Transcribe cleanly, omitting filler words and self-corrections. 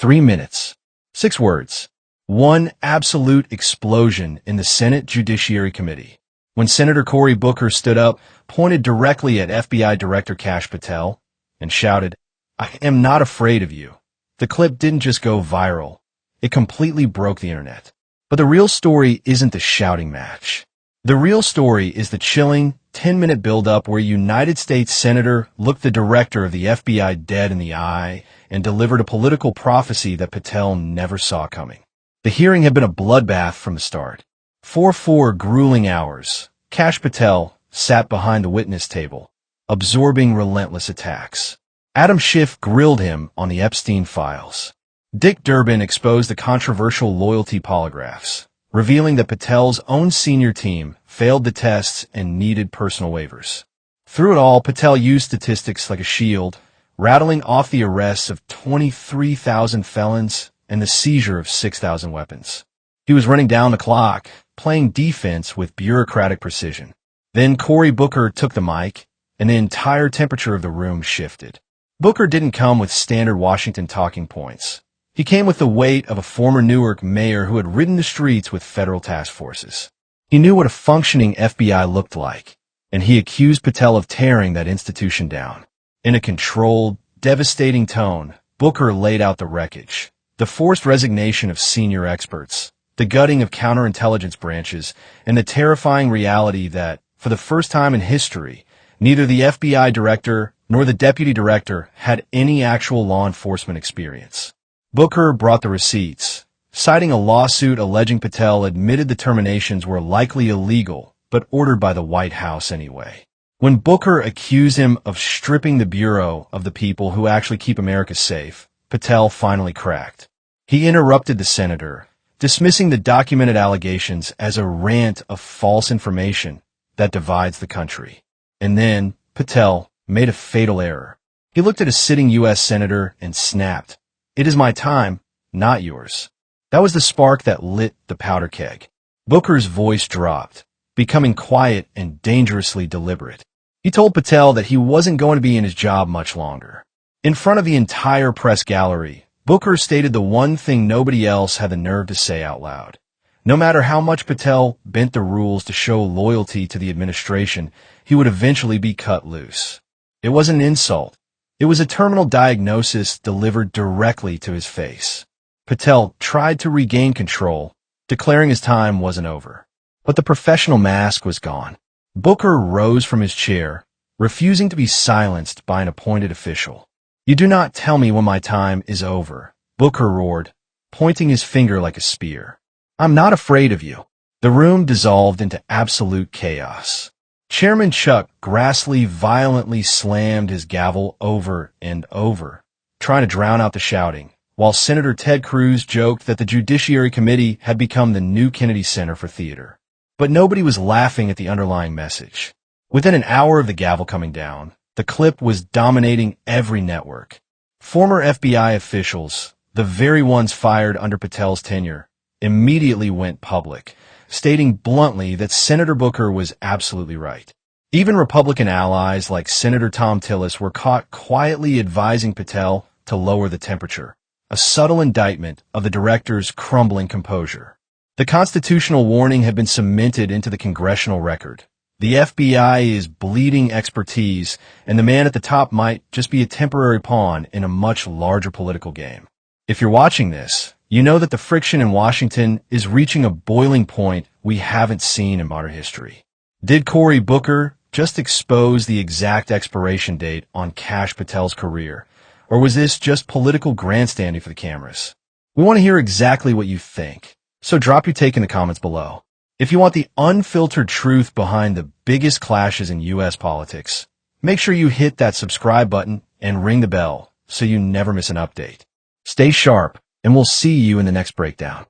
3 minutes. 6 words. One absolute explosion in the Senate Judiciary Committee. When Senator Cory Booker stood up, pointed directly at FBI Director Kash Patel, and shouted, "I am not afraid of you." The clip didn't just go viral. It completely broke the internet. But the real story isn't the shouting match. The real story is the chilling 10-minute buildup where a United States Senator looked the director of the FBI dead in the eye and delivered a political prophecy that Patel never saw coming. The hearing had been a bloodbath from the start. For 4 grueling hours, Kash Patel sat behind the witness table, absorbing relentless attacks. Adam Schiff grilled him on the Epstein files. Dick Durbin exposed the controversial loyalty polygraphs, revealing that Patel's own senior team failed the tests and needed personal waivers. Through it all, Patel used statistics like a shield, rattling off the arrests of 23,000 felons and the seizure of 6,000 weapons. He was running down the clock, playing defense with bureaucratic precision. Then Cory Booker took the mic, and the entire temperature of the room shifted. Booker didn't come with standard Washington talking points. He came with the weight of a former Newark mayor who had ridden the streets with federal task forces. He knew what a functioning FBI looked like, and he accused Patel of tearing that institution down. In a controlled, devastating tone, Booker laid out the wreckage, the forced resignation of senior experts, the gutting of counterintelligence branches, and the terrifying reality that, for the first time in history, neither the FBI director nor the deputy director had any actual law enforcement experience. Booker brought the receipts, citing a lawsuit alleging Patel admitted the terminations were likely illegal, but ordered by the White House anyway. When Booker accused him of stripping the Bureau of the people who actually keep America safe, Patel finally cracked. He interrupted the senator, dismissing the documented allegations as a rant of false information that divides the country. And then Patel made a fatal error. He looked at a sitting U.S. senator and snapped, "It is my time, not yours." That was the spark that lit the powder keg. Booker's voice dropped, becoming quiet and dangerously deliberate. He told Patel that he wasn't going to be in his job much longer. In front of the entire press gallery, Booker stated the one thing nobody else had the nerve to say out loud. No matter how much Patel bent the rules to show loyalty to the administration, he would eventually be cut loose. It wasn't an insult. It was a terminal diagnosis delivered directly to his face. Patel tried to regain control, declaring his time wasn't over. But the professional mask was gone. Booker rose from his chair, refusing to be silenced by an appointed official. "You do not tell me when my time is over," Booker roared, pointing his finger like a spear. "I'm not afraid of you." The room dissolved into absolute chaos. Chairman Chuck Grassley violently slammed his gavel over and over, trying to drown out the shouting, while Senator Ted Cruz joked that the Judiciary Committee had become the new Kennedy Center for theater. But nobody was laughing at the underlying message. Within an hour of the gavel coming down, the clip was dominating every network. Former FBI officials, the very ones fired under Patel's tenure, immediately went public, stating bluntly that Senator Booker was absolutely right. Even Republican allies like Senator Tom Tillis were caught quietly advising Patel to lower the temperature, a subtle indictment of the director's crumbling composure. The constitutional warning had been cemented into the congressional record. The FBI is bleeding expertise, and the man at the top might just be a temporary pawn in a much larger political game. If you're watching this, you know that the friction in Washington is reaching a boiling point we haven't seen in modern history. Did Cory Booker just expose the exact expiration date on Kash Patel's career, or was this just political grandstanding for the cameras? We want to hear exactly what you think, so drop your take in the comments below. If you want the unfiltered truth behind the biggest clashes in U.S. politics, make sure you hit that subscribe button and ring the bell so you never miss an update. Stay sharp, and we'll see you in the next breakdown.